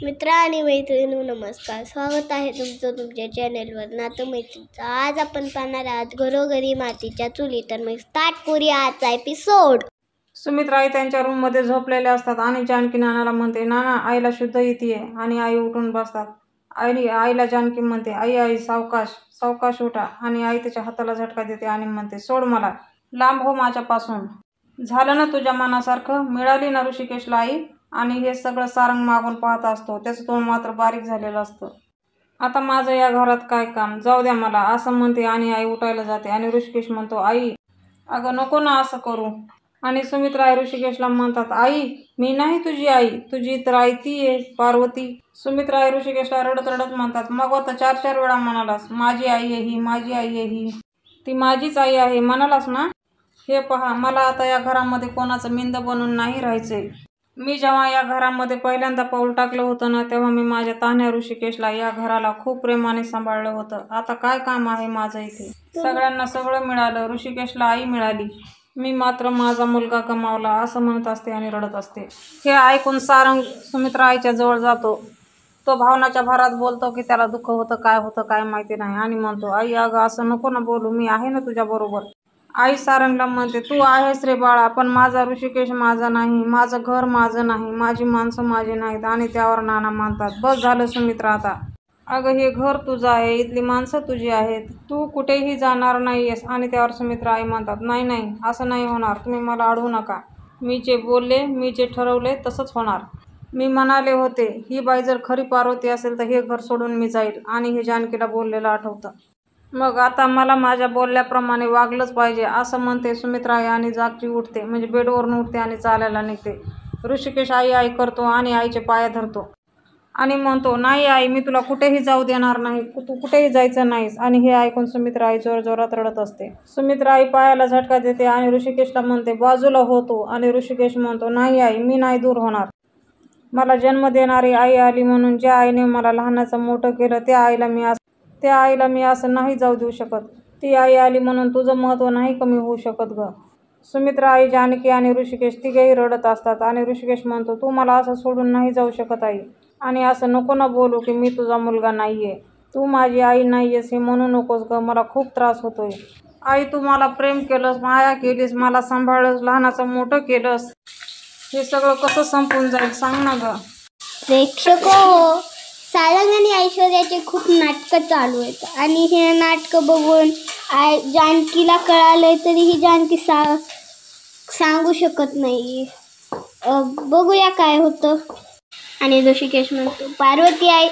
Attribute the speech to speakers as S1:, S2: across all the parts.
S1: मित्र आणि मैत्रिणी नमस्कार, स्वागत आहे तुमचं तुमच्या चॅनलवर नातं मैत्रीचं. आज आपण पाहणार आहात घरोघरी मातीच्या चुली. तर मग स्टार्ट करूया आजचा एपिसोड.
S2: सुमित्रा आई त्यांच्या रूममध्ये झोपलेल्या असतात आणि जानकी नानाला म्हणते, नाना आईला शुद्ध येते. आणि आई उठून बसतात. आईला जानकी म्हणते, आई आई सावकाश सावकाश उठा. आणि आई त्याच्या हाताला झटका देते आणि म्हणते, सोड मला, लांब हो माझ्यापासून. झालं ना तुझ्या मनासारखं, मिळाली ना ऋषिकेशला आई. आणि हे सगळं सारंग मागून पाहत असतो. त्याचं तोंड मात्र बारीक झालेलं असतं. आता माझं या घरात काय काम, जाऊ द्या मला, असं म्हणते आणि आई उठायला जाते. आणि ऋषिकेश म्हणतो, आई अगं नको ना असं करू. आणि सुमित्रा आई ऋषिकेशला म्हणतात, आई मी नाही तुझी आई, तुझी तर आई ती आहे पार्वती. सुमित्रा आई ऋषिकेशला रडत रडत म्हणतात, मग आता 4-4 वेळा म्हणालास माझी आई आहे ही, माझी आई आहे ही, ती माझीच आई आहे म्हणालास ना. हे पहा, मला आता या घरामध्ये कोणाचं मिंद बनून नाही राहायचंय. मी जेव्हा या घरामध्ये पहिल्यांदा पाऊल टाकलं होतं ना, तेव्हा मी माझ्या तान्ह्या ऋषिकेशला, या घराला खूप प्रेमाने सांभाळलं होतं. आता काय काम आहे माझं इथे. सगळ्यांना सगळं मिळालं, ऋषिकेशला आई मिळाली, मी मात्र माझा मुलगा गमावला, असं म्हणत असते आणि रडत असते. हे ऐकून सारंग सुमित्रा आईच्या जवळ जातो. तो भावनाच्या भरात बोलतो की त्याला दुःख होतं काय माहिती नाही. आणि म्हणतो, आई अगं असं नको ना बोलू, मी आहे ना तुझ्या बरोबर. आई सारंगला म्हणते, तू आहेस रे बाळा, पण माझा ऋषिकेश माझा नाही, माझं घर माझं नाही, माझी माणसं माझी नाहीत. आणि त्यावर नाना म्हणतात, बस झालं सुमित्रा आता. अगं हे घर तुझं आहे, इथली माणसं तुझी आहेत, तू कुठेही जाणार नाहीयेस. आणि त्यावर सुमित्रा आई म्हणतात, नाही असं नाही होणार, तुम्ही मला अडवू नका. मी जे बोलले, मी जे ठरवले तसंच होणार. मी म्हणाले होते, ही बाई जर खरी पार्वती असेल तर हे घर सोडून मी जाईल. आणि हे जानकीला बोललेलं आठवतं. मग आता मला माझ्या बोलल्याप्रमाणे वागलंच पाहिजे, असं म्हणते सुमित्रा आई आणि जागची उठते, म्हणजे बेडवरून उठते आणि चालायला निघते. ऋषिकेश आई करतो आणि आईचे पाय धरतो आणि म्हणतो, नाही आई, मी तुला कुठेही जाऊ देणार नाही, तू कुठेही जायचं नाहीस. आणि हे ऐकून सुमित्रा आई जोरजोरात रडत असते. सुमित्रा आई पायाला झटका देते आणि ऋषिकेशला म्हणते, बाजूला होतो. आणि ऋषिकेश म्हणतो, नाही आई, मी नाही दूर होणार. मला जन्म देणारी आई आली म्हणून, ज्या आईने मला लहानाचं मोठं केलं, त्या आईला मी असं नाही जाऊ देऊ शकत. ती आई आली म्हणून तुझं महत्त्व नाही कमी होऊ शकत ग. सुमित्रा आई, जानकी आणि ऋषिकेश तिघेही रडत असतात. आणि ऋषिकेश म्हणतो, तू मला असं सोडून नाही जाऊ शकत आई. आणि असं नको ना बोलू की मी तुझा मुलगा नाहीये, तू माझी आई नाहीयेस हे म्हणू नकोस ग, मला खूप त्रास होतोय. आई तू मला प्रेम केलंस, माया केलीस, मला सांभाळलंस, लहानाचं मोठं केलंस, हे सगळं कसं संपून जाईल सांग ना ग.
S1: प्रेक्षको, सारंग आणि ऐश्वर्याचे खूप नाटकं चालू आहेत. आणि हे नाटकं बघून जानकीला कळालंय, तरीही जानकी सांगू शकत नाही. बघूया काय होतं. आणि ऋषिकेश म्हणतो, पार्वती आई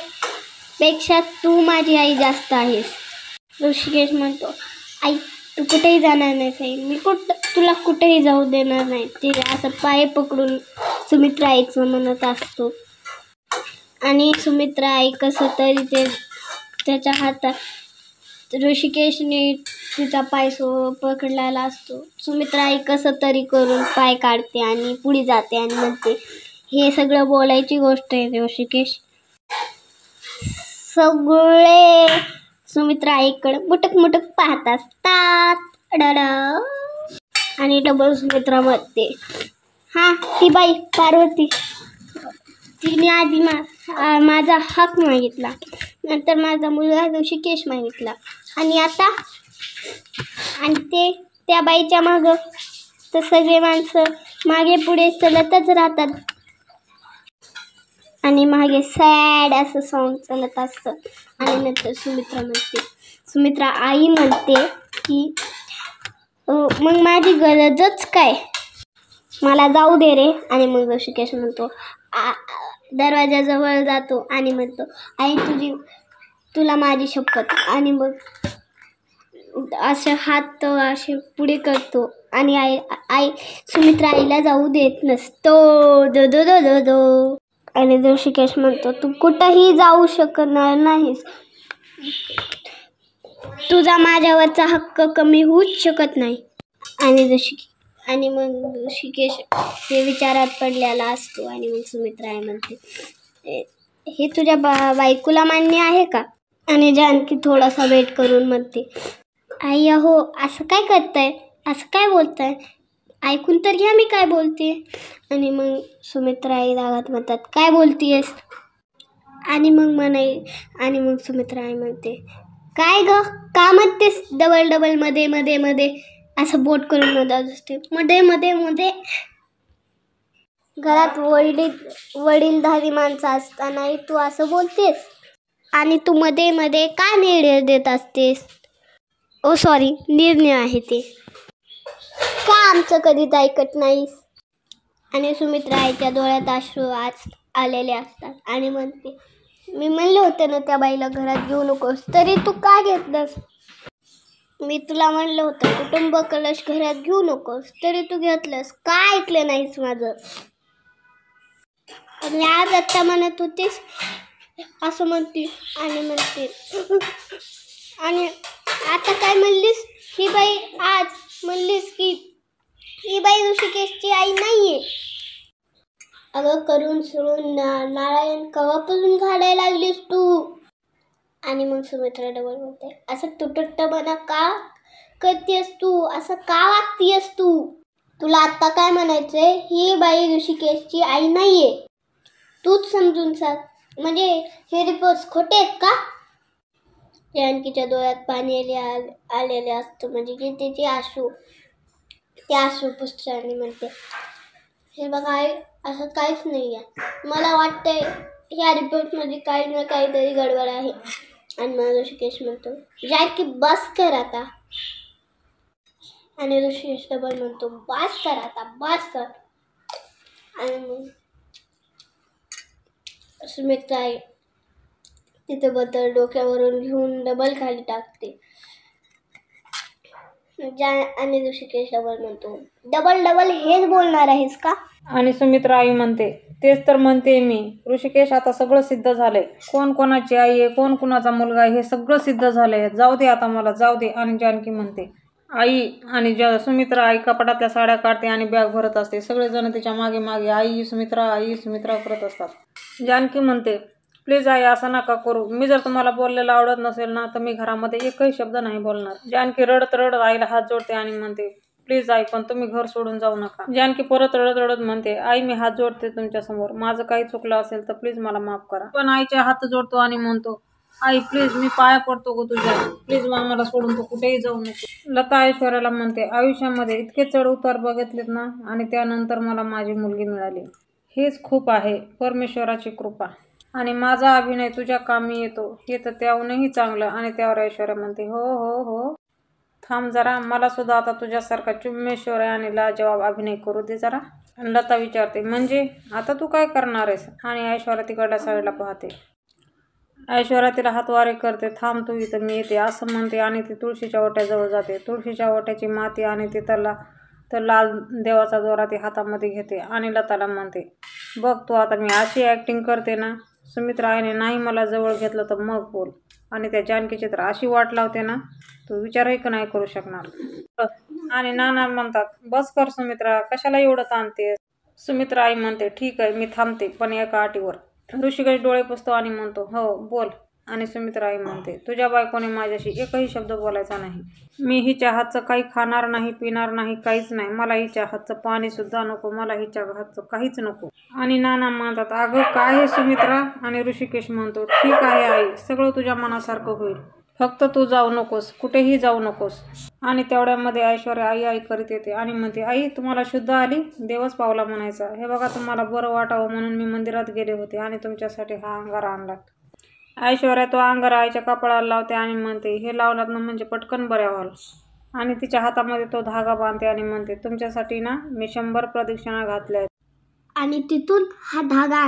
S1: पेक्षा तू माझी आई जास्त आहेस. ऋषिकेश म्हणतो, आई तू कुठेही जाणार नाहीस आई, मी तुला कुठेही जाऊ देणार नाही. ते असं पाय पकडून सुमित्रा आईचं म्हणत असतो. आणि सुमित्रा आई कसं तरी त्याच्या हातात ऋषिकेशने तिचा पाय पकडलेला असतो. सुमित्रा आई कसं तरी करून पाय काढते आणि पुढे जाते आणि म्हणते, हे सगळं बोलायची गोष्ट आहे ऋषिकेश. सगळे सुमित्रा आईकडे मुटक पाहत असतात. आणि डबल सुमित्रा म्हणते, हा ती बाई पार्वती, तिने आधी माझा हक मागितला, नंतर माझा मुलगा ऋषिकेश मागितला, आणि आता त्या बाईच्या मागं तर सगळे माणसं मागे पुढे चलतच राहतात. आणि मागे सॅड असं सॉन्ग चालत असतं. आणि नंतर सुमित्रा आई म्हणते की मग माझी गरजच काय, मला जाऊ दे रे. आणि मग ऋषिकेश म्हणतो, दरवाजाजवळ जातो आणि म्हणतो, आई तुला माझी शपथ. आणि मग असे हात असे पुढे करतो. आणि आई सुमित्रा आईला जाऊ देत नसतो. दो. आणि ऋषिकेश म्हणतो, तू कुठंही जाऊ शकणार नाहीस, तुझा माझ्यावरचा हक्क कमी होऊच शकत नाही. आणि मग ऋषिकेश ते विचारात पडलेला असतो. आणि मग सुमित्रा आई म्हणते, हे तुझ्या बायकोला मान्य आहे का. आणि जानकी थोडासा वेट करून म्हणते, आई अहो असं काय करताय, असं काय बोलताय, ऐकून तर घ्या मी काय बोलते. आणि मग सुमित्रा आई रागात म्हणतात, काय बोलतीयस, आणि मग सुमित्रा आई म्हणते, काय ग का म्हणतेस डबल डबल मध्ये मध्ये मध्ये असं बोट करून मदत असते मध्ये मध्ये मध्ये. घरात वडीलधारी माणसं असतानाही तू असं बोलतेस आणि तू मध्ये मध्ये का निर्णय देत असतेस. ओ सॉरी, निर्णय आहे ते. का आमचं कधीच ऐकत नाहीस. आणि सुमित्रा आईच्या डोळ्यात अश्रू आलेले असतात आणि म्हणते, मी म्हणले होते ना त्या बाईला घरात घेऊ नकोस, तरी तू का घेतलंस. मी तुला म्हणलं होतं कुटुंब कलश घरात घेऊ नकोस, तरी तू घेतलंस. का ऐकलं नाहीस माझं. आणि आज आत्ता म्हणत होतीस असं म्हणते आणि आता काय म्हणलीस. ही बाई आज म्हणलीस की ही बाई ऋषिकेशची आई नाहीये. अगं करून सोडून नारायण कवापासून घालायला लागलीस तू. आणि मग सुमित्रा डबल म्हणते, असं तुटकपणा का करतेस तू, असं का वागतेस तू. तुला आत्ता काय म्हणायचंय, ही बाई ऋषिकेशची आई नाहीये. तूच समजून सांग. म्हणजे हे रिपोर्ट्स खोटे आहेत का. जानकीच्या डोळ्यात पाणी आलेले असतं, म्हणजे की त्याचे अश्रू पुसते आणि म्हणते, हे बघा आई, असं काहीच नाही आहे. मला वाटतंय ह्या रिपोर्टमध्ये काही ना काहीतरी गडबड आहे. आणि मग ऋषिकेश म्हणतो, जानकी बस कर आता. आणि ऋषिकेश डबल म्हणतो, बस कर आता, बस कर. आणि मग सुमित्रा आई तिथे बदल डोक्यावरून घेऊन डबल खाली टाकते. आणि ऋषिकेश डबल म्हणतो, डबल डबल हेच बोलणार आहेस का.
S2: आणि सुमित्रा आई म्हणते, तेच तर म्हणते मी. ऋषिकेश आता सगळं सिद्ध झालंय. कोण कोणाची आई आहे, कोण कोणाचा मुलगा आहे, हे सगळं सिद्ध झालंय. जाऊ दे आता, मला जाऊ दे. आणि जानकी म्हणते, आई. आणि सुमित्रा आई कपाटातल्या साड्या काढते आणि बॅग भरत असते. सगळेजण तिच्या मागे मागे आई सुमित्रा करत असतात. जानकी म्हणते, प्लीज आई असं नका करू. मी जर तुम्हाला बोललेलं आवडत नसेल ना, तर मी घरामध्ये एकही शब्द नाही बोलणार. जानकी रडत रडत आईला हात जोडते आणि म्हणते, प्लीज आई, पण तुम्ही घर सोडून जाऊ नका. जानकी परत रडत रडत म्हणते, आई मी हात जोडते तुमच्या समोर. माझं काही चुकलं असेल तर प्लीज मला माफ करा. पण आईच्या हात जोडतो आणि म्हणतो, आई प्लीज, मी पाया पडतो गो तुझ्या. प्लीज मला सोडून तू कुठेही जाऊ नको. लता ऐश्वर्याला म्हणते, आयुष्यामध्ये इतके चढ उतार बघितलेत ना, आणि त्यानंतर मला माझी मुलगी मिळाली. हेच खूप आहे परमेश्वराची कृपा. आणि माझा अभिनय तुझ्या कामी येतो हे तर त्याहूनही चांगलं. आणि त्यावर ऐश्वर्या म्हणते, हो हो हो, थांब जरा, मला सुद्धा आता तुझ्यासारखा चुम्मेश्वर आणि लाजवाब अभिनय करू दे जरा. आणि लता विचारते, म्हणजे आता तू काय करणार आहेस. आणि ऐश्वर्या तिकडल्या साईडला पाहते. ऐश्वर्या तिला हातवारे करते, थांब तू इथं, मी येते असं म्हणते. आणि ती तुळशीच्या ओट्याजवळ जाते. तुळशीच्या ओट्याची माती आणि ती तर लाल देवाचा दोरा ती हातामध्ये घेते. आणि लताला म्हणते, बघ तू आता मी अशी ॲक्टिंग करते ना. सुमित्रा आईने नाही मला जवळ घेतलं तर मग बोल. आणि त्या जानकीची तर अशी वाट लावते ना, तू विचारही नाही करू शकणार. आणि नाना म्हणतात, बस कर सुमित्रा, कशाला एवढं ताणते. सुमित्रा आई म्हणते, ठीक आहे मी थांबते, पण एका अटीवर. ऋषिकेश डोळे पुसतो आणि म्हणतो, हो बोल. आणि सुमित्रा आई म्हणते, तुझ्या बायकोने माझ्याशी एकही शब्द बोलायचा नाही. मी हिच्या हातचं काही खाणार नाही, पिणार नाही, काहीच नाही. मला हिच्या हातचं पाणी सुद्धा नको, मला हिच्या हातचं काहीच नको. आणि नाना म्हणतात, अगं काय हे सुमित्रा. आणि ऋषिकेश म्हणतो, ठीक आहे आई, सगळं तुझ्या मनासारखं होईल, फक्त तू जाऊ नकोस, कुठेही जाऊ नकोस. आणि तेवढ्यामध्ये ऐश्वर्या आई आई करीत येते आणि म्हणते, आई तुम्हाला शुद्ध आली, देवच पावला म्हणायचा. हे बघा, तुम्हाला बरं वाटावं म्हणून मी मंदिरात गेले होते आणि तुमच्यासाठी हा अंगारा आणला. ऐश्वर्या तो अंगारा आईच्या कपाळाला लावते आणि म्हणते, हे लावलात ना म्हणजे पटकन बऱ्या व्हाल. आणि तिच्या हातामध्ये तो धागा बांधते आणि म्हणते, तुमच्यासाठी ना मी 100 प्रदक्षिणा घातल्या आहेत.
S1: आणि तिथून हा धागा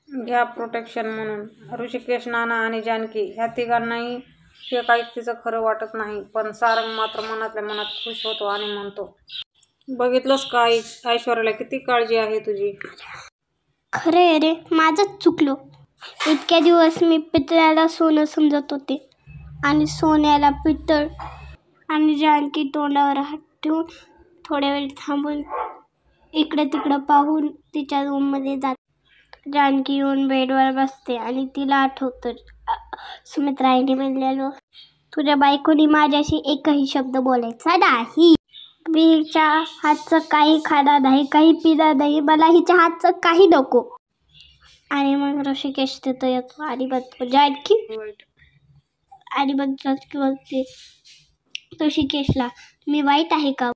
S2: घ्या प्रोटेक्शन म्हणून. ऋषिकेश, नाना आणि जानकी ह्या तिघांनाही हे काही तिचं खरं वाटत नाही. पण सारंग मात्र मनातल्या मनात खुश होतो आणि म्हणतो, बघितलंस का आई, ऐश्वर्याला किती काळजी आहे तुझी.
S1: खरे रे, माझंच चुकलो. इतक्या दिवस मी पितळ्याला सोनं समजत होते आणि सोन्याला पितळ. आणि जानकी तोंडावर हात ठेवून थोड्या वेळ थांबून इकडं तिकडं पाहून तिच्या रूममध्ये जाते. जानकी येऊन बेडवर बसते आणि तिला आठवतं सुमित्रा आईने म्हणलेलं, तुझ्या बायकोनी माझ्याशी एकही शब्द बोलायचा नाही. मी हिच्या हातचं काही खाणार नाही, काही पिणार नाही, मला हिच्या हातचं काही नको. आणि मग ऋषिकेश तिथं येतो आणि बघतो जानकी
S2: वाईट.
S1: आणि मग जानकी म्हणते ऋषिकेशला, मी वाईट आहे का?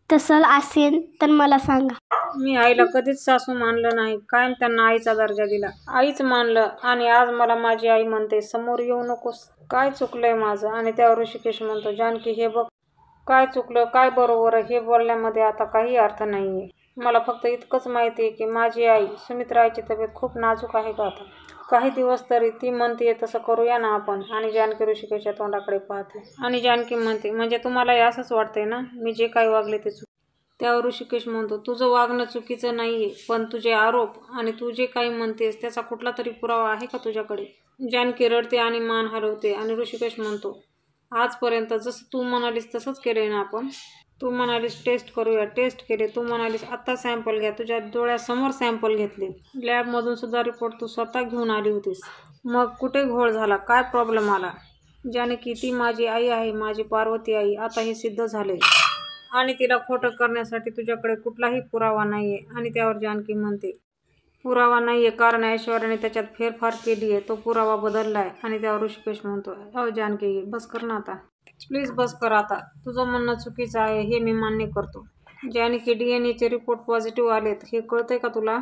S1: तसं असेल तर मला सांगा.
S2: मी आईला कधीच सासू मानलं नाही, कायम त्यांना आईचा दर्जा दिला, आईच मानलं. आणि आज मला माझी आई म्हणते समोर येऊ नकोस, काय चुकलंय माझं? आणि त्यावर ऋषिकेश म्हणतो, जानकी हे बघ, काय चुकलं काय बरोबर हे बोलण्यामध्ये आता काही अर्थ नाहीये. मला फक्त इतकंच माहिती आहे की माझी आई सुमित्राची तब्येत खूप नाजूक आहे का आता. काही दिवस तरी ती म्हणते तसं करूया ना आपण. आणि जानकी ऋषिकेशच्या तोंडाकडे पाहते आणि जानकी म्हणते, म्हणजे तुम्हाला असंच वाटतंय ना मी जे काही वागले ते चुक. त्यावर ऋषिकेश म्हणतो, तुझं वागणं चुकीचं नाहीये, पण तुझे आरोप आणि तू जे काही म्हणतेस त्याचा कुठला तरी पुरावा आहे का तुझ्याकडे? जानकी रडते आणि मान हलवते आणि ऋषिकेश म्हणतो, आजपर्यंत जसं तू म्हणालीस तसंच केलंय ना आपण. तू म्हणालीस टेस्ट करूया, टेस्ट केले. तू म्हणालीस आत्ता सॅम्पल घ्या, तुझ्या डोळ्यासमोर सॅम्पल घेतले. लॅबमधून सुद्धा रिपोर्ट तू स्वतः घेऊन आली होतीस. मग कुठे घोळ झाला, काय प्रॉब्लेम आला? जानकी ती माझी आई आहे, माझी पार्वती आई. आता हे सिद्ध झाले आणि तिला खोटं करण्यासाठी तुझ्याकडे कुठलाही पुरावा नाहीये. आणि त्यावर जानकी म्हणते, पुरावा नाहीये कारण ऐश्वर्याने त्याच्यात फेरफार केली आहे, तो पुरावा बदललाय. आणि त्यावर ऋषिकेश म्हणतो, अहो जानकी बस कर ना आता, प्लीज बस कर आता, तुझं म्हणणं चुकीचं आहे हे मी मान्य करतो. जानकी DNA रिपोर्ट पॉझिटिव्ह आलेत हे कळतंय का तुला?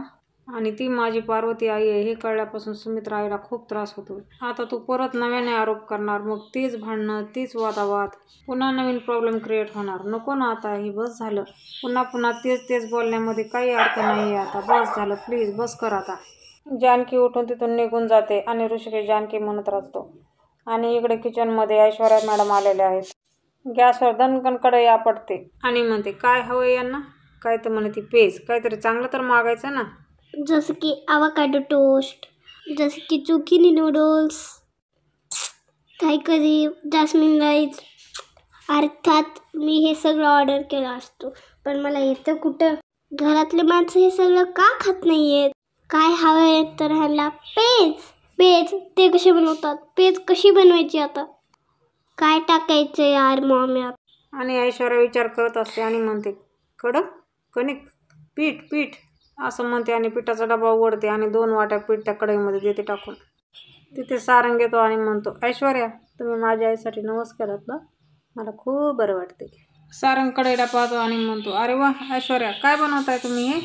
S2: आणि ती माझी पार्वती आई आहे हे कळल्यापासून सुमित्रा आईला खूप त्रास होतो. आता तू परत नव्याने आरोप करणार, मग तीच भांडणं, तीच वादावाद, पुन्हा नवीन प्रॉब्लेम क्रिएट होणार. नको ना आता, हे बस झालं. पुन्हा पुन्हा तेच बोलण्यामध्ये काही अर्थ नाही आहे आता, बस झालं, प्लीज बस कर आता. जानकी उठून तिथून निघून जाते आणि ऋषिकेश जानकी म्हणत राहतो. आणि इकडे किचनमध्ये ऐश्वर्या मॅडम आलेल्या आहेत. गॅसवर दणकन कढई आपटते आणि म्हणते, काय हवंय यांना? काय तर म्हणे ती पेज, काहीतरी चांगलं तर मागायचं ना.
S1: जसं की आवाकाडो टोस्ट, जसं की चुकिनी नूडल्स, काही कधी जास्मिन राईस. अर्थात मी हे सगळं ऑर्डर केलं असतो, पण मला येतं कुठं? घरातले माणसं हे सगळं का खात नाही आहेत? काय हवं आहे तर ह्याला पेज ते कसे बनवतात? पेज कशी बनवायची आता? काय टाकायचं यार मॉम यात?
S2: आणि ऐश्वर्या विचार करत असते आणि म्हणते, कडक कणिक पीठ असं म्हणते आणि पिठाचा डबा उघडते आणि 2 वाट्या पीठ त्या कढईमध्ये देते टाकून. तिथे सारंग घेतो आणि म्हणतो, ऐश्वर्या तुम्ही माझ्या आईसाठी नवस केलात ना, मला खूप बरं वाटते. सारंग कढईला पाहतो आणि म्हणतो, अरे वा ऐश्वर्या, काय बनवताय तुम्ही हे?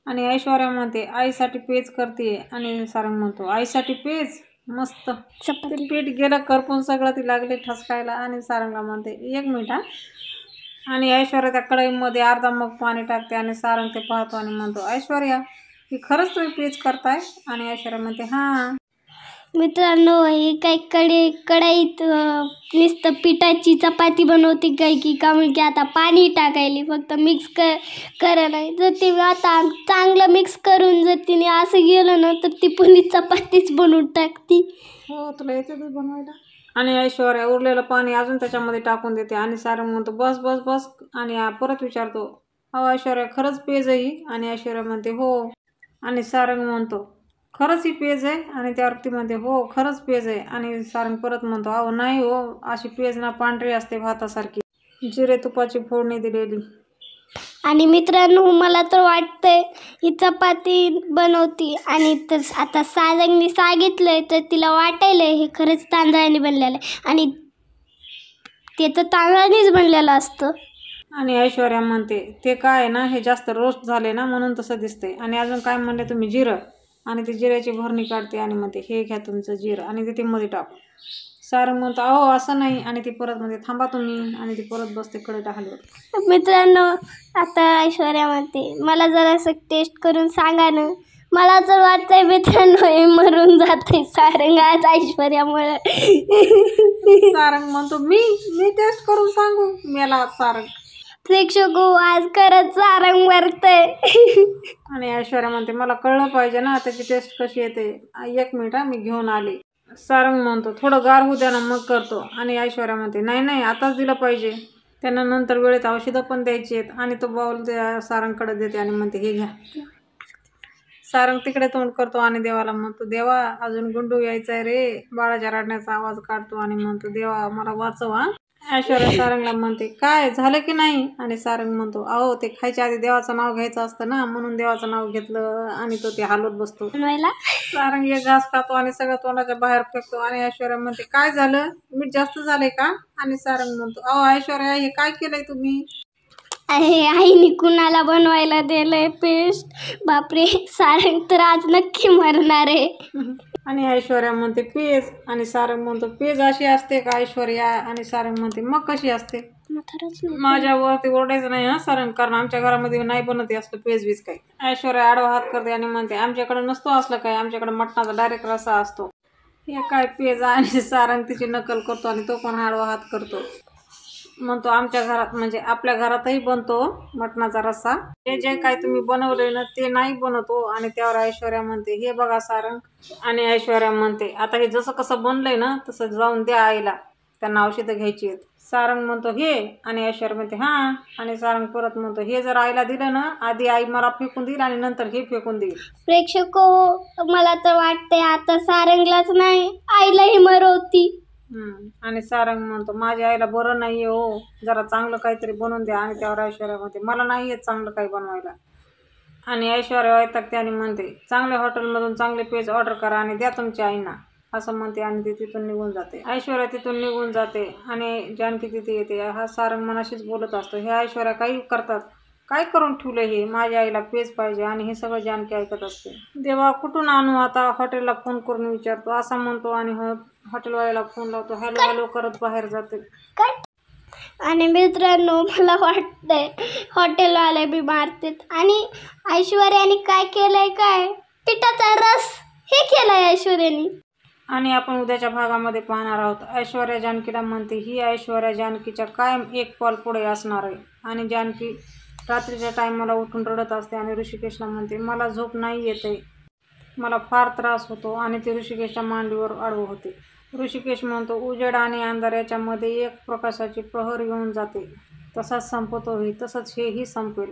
S2: आणि ऐश्वर्या म्हणते, आईसाठी पेज करते. आणि सारंग म्हणतो, आईसाठी पेज? मस्त. ते पीठ गेलं करपून सगळं, ती लागली ठसकायला. आणि सारंगला म्हणते, 1 मिनिट हा. आणि ऐश्वर्या त्या कढईमध्ये अर्धा मग पाणी टाकते आणि सारंग ते पाहतो आणि म्हणतो, ऐश्वर्या ही खरंच तुम्ही पेज करताय? आणि ऐश्वर्या म्हणते, हां.
S1: मित्रांनो, हे काही कढईत नुसतं पिठाची चपाती बनवते काय की का म्हणजे आता पाणी टाकायली फक्त मिक्स करा नाही. जर ते आता चांगलं मिक्स करून जर तिने असं गेलं ना तर ती पुन्हा चपातीच बनवून टाकती.
S2: हो, तुला येते ते बनवायला. आणि ऐश्वर्या उरलेलं पाणी अजून त्याच्यामध्ये टाकून देते आणि सारंग म्हणतो, बस बस बस. आणि परत विचारतो, अहो ऐश्वर्या खरंच पेज आहे ही? आणि ऐश्वर्या म्हणते, हो. आणि सारंग म्हणतो, खरंच ही पेज आहे? आणि त्यावरती म्हणते, हो खरंच पेज आहे. आणि सारंग परत म्हणतो, अहो नाही हो, अशी पेज ना पांढरी असते भातासारखी, जिरे तुपाची फोडणी दिलेली.
S1: आणि मित्रांनो, मला तर वाटतंय ही चपाती बनवती आणि तर आता सारंगने सांगितलंय तर तिला वाटायलंय हे खरंच तांदळाने बनलेलं आहे आणि ते तर तांदळानेच बनलेलं असतं.
S2: आणि ऐश्वर्या म्हणते, ते काय ना हे जास्त रोस्ट झाले ना म्हणून तसं दिसतंय. आणि अजून काय म्हणले तुम्ही? जिरं. आणि ती जिऱ्याची भरणी काढते आणि म्हणते, हे घ्या तुमचं जिरं. आणि ते मध्ये टाकू. सारंग म्हणतो, अहो असं नाही. आणि ती परत म्हणते, थांबा तुम्ही. आणि ती परत बसते कढईला हलवत.
S1: मित्रांनो, आता ऐश्वर्या म्हणते, मला जरा असं टेस्ट करून सांगा ना. मला तर वाटतंय मित्रांनो हे मरून जाते सारंग आज ऐश्वर्यामुळे.
S2: सारंग म्हणतो, मी टेस्ट करून सांगू? मेला सारंग.
S1: प्रेक्षक आज खरंच सारंग मरतंय.
S2: आणि ऐश्वर्या म्हणते, मला कळलं पाहिजे ना त्याची टेस्ट कशी येते. 1 मिनिट मी घेऊन आले. सारंग म्हणतो, थोडं गार होऊ द्या ना मग करतो. आणि ऐश्वर्या म्हणते, नाही आताच दिलं पाहिजे. त्यांना नंतर वेळेत औषधं पण द्यायची आहेत. आणि तो बाउल सारंगकडे देते आणि म्हणते, हे घ्या. सारंग तिकडे तोंड करतो आणि देवाला म्हणतो, देवा अजून गुंडू यायचा आहे रे. बाळाच्या रडण्याचा आवाज काढतो आणि म्हणतो, देवा मला वाचवा. ऐश्वर्या सारंगला म्हणते काय झालं की नाही, आणि सारंग म्हणतो अहो ते खायच्या आधी देवाचं नाव घ्यायचं असतं ना, म्हणून देवाचं नाव घेतलं, आणि तो ते हलवत बसतो.
S1: बनवायला
S2: सारंग एक घास खातो आणि सगळं तोंडाच्या बाहेर फेकतो, आणि ऐश्वर्या म्हणते काय झालं, मीठ जास्त झालंय का, आणि सारंग म्हणतो अहो ऐश्वर्या हे काय केलंय तुम्ही.
S1: अरे आईने कुणाला बनवायला दिलंय पेस्ट, बापरे सारंग तर आज नक्की मरणार आहे.
S2: आणि ऐश्वर्या म्हणते पेज, आणि सारंग म्हणतो पेज अशी असते का ऐश्वर्या, आणि सारंग म्हणते मग कशी असते. माझ्यावरती ओरडायचं नाही हा सारंग, कारण आमच्या घरामध्ये नाही बनत असतं पेज बीज काही. ऐश्वर्या आडवा हात करते आणि म्हणते आमच्याकडे नसतो असलं काय, आमच्याकडे मटणाचा डायरेक्ट रस्सा असतो. हे काय पेज, आणि सारंग तिची नकल करतो आणि तो पण आडवा हात करतो. म्हणतो आमच्या घरात म्हणजे आपल्या घरातही बनतो मटणाचा रस्सा, हे जे काय तुम्ही बनवले ना ते नाही बनवतो. आणि त्यावर ऐश्वर्या म्हणते हे बघा सारंग, आणि ऐश्वर्या म्हणते आता हे जसं कसं बनलंय ना तसं जाऊन द्या आईला, त्यांना औषधं घ्यायची आहेत. सारंग म्हणतो हे, आणि ऐश्वर्या म्हणते हां, आणि सारंग परत म्हणतो हे जर आईला दिलं ना आधी आई मला फेकून देईल आणि नंतर हे फेकून देईल.
S1: प्रेक्षक मला तर वाटतंय आता सारंगलाच नाही आईलाही मरवती.
S2: आणि सारंग म्हणतो माझ्या आईला बरं नाहीये हो, जरा चांगलं काहीतरी बनवून द्या. आणि त्यावर ऐश्वर्या म्हणते मला नाही येत चांगलं काही बनवायला. आणि ऐश्वर्या वैतागते आणि म्हणते चांगल्या हॉटेलमधून चांगले पेज ऑर्डर करा आणि द्या तुमच्या आईना, असं म्हणते. आणि ती तिथून निघून जाते. ऐश्वर्या तिथून निघून जाते आणि जानकी तिथे येते. हा सारंग मनाशीच बोलत असतो हे ऐश्वर्या काही करतात, काय करून ठेवलं हे, माझ्या आईला पेज पाहिजे. आणि हे सगळं जानकी ऐकत असते. देवा कुठून आणू आता, हॉटेलला फोन करून विचारतो असं म्हणतो. आणि हॉटेलवाल्याला फोन लावतो, हॅलो हॅलो करत बाहेर जाते.
S1: आणि मित्रांनो मला वाटतंय हॉटेलवाले बी मारतात. आणि ऐश्वर्याने काय केलंय, काय पिठाचा रस हे केलंय ऐश्वर्याने.
S2: आणि आपण उद्याच्या भागामध्ये पाहणार आहोत. ऐश्वर्या जानकीला म्हणते ही ऐश्वर्या जानकीच्या कायम एक पाऊल पुढे असणार आहे. आणि जानकी रात्रीच्या टायमाला उठून रडत असते आणि ऋषिकेशला म्हणते मला झोप नाही येते, मला फार त्रास होतो. आणि ती ऋषिकेशच्या मांडीवर आडवं होते. ऋषिकेश म्हणतो उजेड आणि अंधार याच्यामध्ये एक प्रकाशाची प्रहर येऊन जाते, तसाच संपतोही, तसंच हेही संपेल.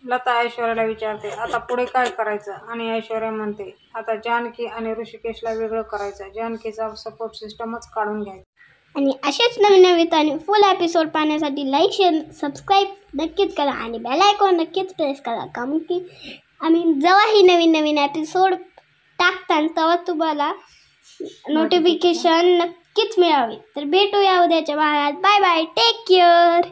S2: लता ऐश्वर्याला विचारते आता पुढे काय करायचं. आणि ऐश्वर्या म्हणते आता जानकी आणि ऋषिकेशला वेगळं करायचं, जानकीचा सपोर्ट सिस्टमच काढून घ्यायचा.
S1: आणि असेच नवीन नवीन आणि फुल एपिसोड पाहण्यासाठी लाईक शेअर सबस्क्राईब नक्कीच करा आणि बेल आयकॉन नक्कीच प्रेस करा, कारण की आम्ही जेव्हाही नवीन नवीन एपिसोड टाकतात तेव्हा तुम्हाला नोटिफिकेशन नक्कीच मिळावी. तर भेटूया उद्याच्या भागात. Bye bye, take care.